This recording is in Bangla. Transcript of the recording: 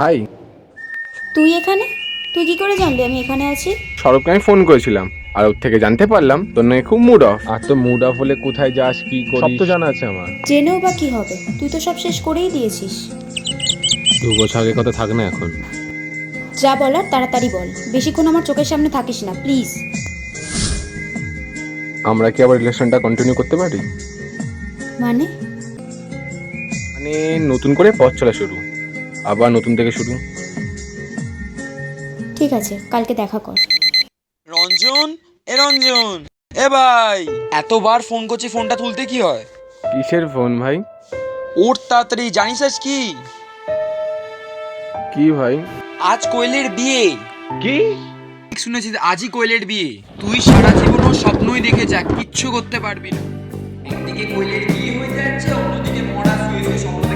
হাই। তুই এখানে? তুই কি করে জানলি আমি এখানে আছি? সৌরভকে আমি ফোন করেছিলাম, আর ওর থেকে জানতে পারলাম তোর নাকি খুব মুড অফ। আর তো মুড অফ হলে কোথায় যাস, কি করিস, সব তো জানা আছে আমার। জেনেও বা কি হবে, তুই তো সব শেষ করেই দিয়েছিস। 2 বছর আগের কথা থাক না এখন। যা বলার তাড়াতাড়ি বল, বেশিক্ষণ আমার চোখের সামনে থাকিস না প্লিজ। আমরা কি আবার রিলেশনটা কন্টিনিউ করতে পারি? মানে? মানে নতুন করে পথ চলা শুরু, আবার নতুন থেকে শুরু। ঠিক আছে, কালকে দেখা কর। রঞ্জন, এ রঞ্জন, এ ভাই, এতবার ফোন করছি, ফোনটা তুলতে কি হয়? কিসের ফোন ভাই? ওর তাড়াতাড়ি, জানিস আজ কি? কি ভাই? আজ কোয়েলের বিয়ে। কি? শুনেছি আজই কোয়েলের বিয়ে। তুই সারা জীবন ওর স্বপ্নই দেখে যা, কিচ্ছু করতে পারবি না। একদিকে কোয়েলের বিয়ে হয়ে যাচ্ছে, অন্যদিকে মরা শুয়ে শুয়ে স্বপ্ন